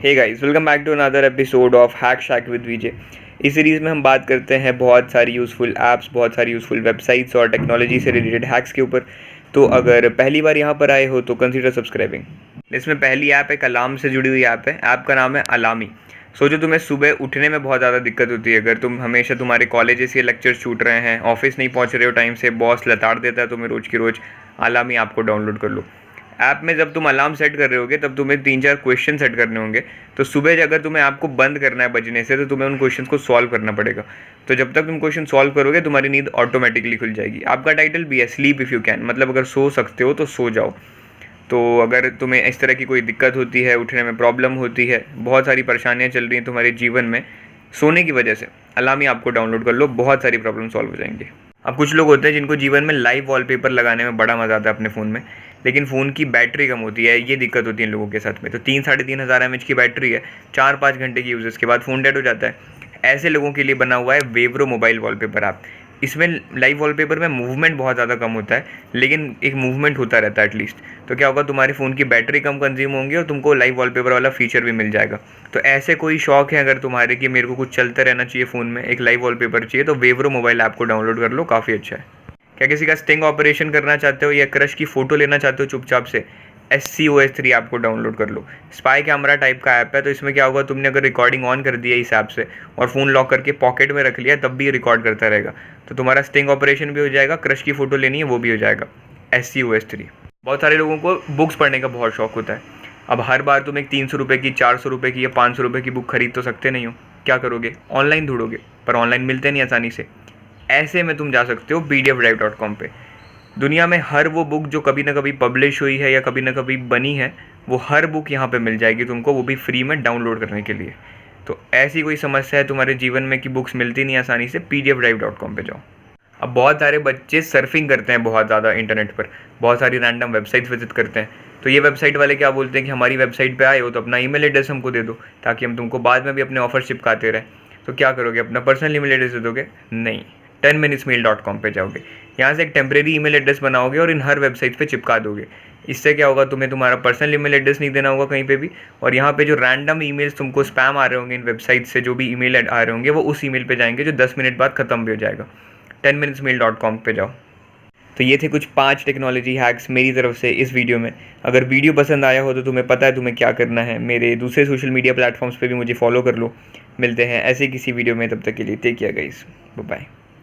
Hey guys, welcome back to another episode of HackShak with Vijay. इस सीरीज़ में हम बात करते हैं बहुत सारी यूज़फुल ऐप्स, बहुत सारी यूज़फुल वेबसाइट्स और टेक्नोलॉजी से रिलेटेड हैक्स के ऊपर। तो अगर पहली बार यहाँ पर आए हो तो कंसीडर सब्सक्राइबिंग। इसमें पहली ऐप एक अलार्म से जुड़ी हुई ऐप है। ऐप का नाम है अलार्मी। सोचो तुम्हें सुबह उठने में बहुत ज़्यादा दिक्कत होती है, अगर तुम हमेशा तुम्हारे कॉलेजेस के लेक्चर छूट रहे हैं, ऑफिस नहीं पहुँच रहे हो टाइम से, बॉस लताड़ देता है तुम्हें रोज़ की रोज़। अलार्मी ऐप को डाउनलोड कर लो। ऐप में जब तुम अलार्म सेट कर रहे होगे तब तुम्हें 3-4 क्वेश्चन सेट करने होंगे। तो सुबह अगर तुम्हें ऐप को बंद करना है बजने से तो तुम्हें उन क्वेश्चंस को सॉल्व करना पड़ेगा। तो जब तक तुम क्वेश्चन सॉल्व करोगे तुम्हारी नींद ऑटोमेटिकली खुल जाएगी। आपका टाइटल भी है स्लीप इफ़ यू कैन, मतलब अगर सो सकते हो तो सो जाओ। तो अगर तुम्हें इस तरह की कोई दिक्कत होती है, उठने में प्रॉब्लम होती है, बहुत सारी परेशानियाँ चल रही हैं तुम्हारे जीवन में सोने की वजह से, अलार्मी आपको डाउनलोड कर लो, बहुत सारी प्रॉब्लम सॉल्व हो जाएंगी। अब कुछ लोग होते हैं जिनको जीवन में लाइव वॉलपेपर लगाने में बड़ा मज़ा आता है अपने फ़ोन में, लेकिन फ़ोन की बैटरी कम होती है, ये दिक्कत होती है इन लोगों के साथ में। तो 3-3.5 mAh की बैटरी है, 4-5 घंटे की यूजेस के बाद फ़ोन डेड हो जाता है। ऐसे लोगों के लिए बना हुआ है वेवरो मोबाइल वॉलपेपर ऐप। इसमें लाइव वॉलपेपर में मूवमेंट बहुत ज़्यादा कम होता है, लेकिन एक मूवमेंट होता रहता है एटलीस्ट। तो क्या होगा, तुम्हारे फ़ोन की बैटरी कम कंज्यूम होंगी और तुमको लाइव वॉलपेपर वाला फीचर भी मिल जाएगा। तो ऐसे कोई शौक है अगर तुम्हारे कि मेरे को कुछ चलता रहना चाहिए फ़ोन में, एक लाइव वॉलपेपर चाहिए, तो वेवरो मोबाइल ऐप को डाउनलोड कर लो, काफ़ी अच्छा है। क्या किसी का स्टिंग ऑपरेशन करना चाहते हो या क्रश की फ़ोटो लेना चाहते हो चुपचाप से, OS3 ऐप को डाउनलोड कर लो। स्पाई कैमरा टाइप का ऐप है। तो इसमें क्या होगा, तुमने अगर रिकॉर्डिंग ऑन कर दिया इस ऐप से और फ़ोन लॉक करके पॉकेट में रख लिया तब भी रिकॉर्ड करता रहेगा। तो तुम्हारा स्टिंग ऑपरेशन भी हो जाएगा, क्रश की फ़ोटो लेनी है वो भी हो जाएगा। OS3। बहुत सारे लोगों को बुक्स पढ़ने का बहुत शौक होता है। अब हर बार तुम एक 300 रुपये की, 400 रुपये की या 500 रुपये की बुक खरीद तो सकते नहीं हो। क्या करोगे, ऑनलाइन ढूंढोगे, पर ऑनलाइन मिलते नहीं आसानी से। ऐसे में तुम जा सकते हो pdfdrive.com पे। दुनिया में हर वो बुक जो कभी ना कभी पब्लिश हुई है या कभी ना कभी बनी है, वो हर बुक यहाँ पे मिल जाएगी तुमको, वो भी फ्री में डाउनलोड करने के लिए। तो ऐसी कोई समस्या है तुम्हारे जीवन में कि बुक्स मिलती नहीं आसानी से, pdfdrive.com पे जाओ। अब बहुत सारे बच्चे सर्फिंग करते हैं बहुत ज़्यादा इंटरनेट पर, बहुत सारी रैंडम वेबसाइट्स विजिट करते हैं। तो ये वेबसाइट वाले क्या बोलते हैं कि हमारी वेबसाइट पे आए हो तो अपना ईमेल एड्रेस हमको दे दो, ताकि हम तुमको बाद में भी अपने ऑफर चिपकाते रहें। तो क्या करोगे, अपना पर्सनल ईमेल एड्रेस दे दोगे? नहीं, 10minutesmail.com पे जाओगे, यहाँ से एक टेम्प्रेरी ईमेल एड्रेस बनाओगे और इन हर वेबसाइट पे चिपका दोगे। इससे क्या होगा, तुम्हें तुम्हारा पर्सनल ईमेल एड्रेस नहीं देना होगा कहीं पे भी, और यहाँ पे जो रैंडम ईमेल्स तुमको स्पैम आ रहे होंगे इन वेबसाइट से, जो भी ईमेल आ रहे होंगे वो उस ईमेल पे जाएंगे जो 10 मिनट बाद ख़त्म भी हो जाएगा। 10minutesmail.com पे जाओ। तो ये थे कुछ 5 टेक्नोलॉजी हैक्स मेरी तरफ से इस वीडियो में। अगर वीडियो पसंद आया हो तो तुम्हें पता है तुम्हें क्या करना है। मेरे दूसरे सोशल मीडिया प्लेटफॉर्म्स पे भी मुझे फॉलो कर लो। मिलते हैं ऐसे किसी वीडियो में, तब तक के लिए take care guys, bye bye.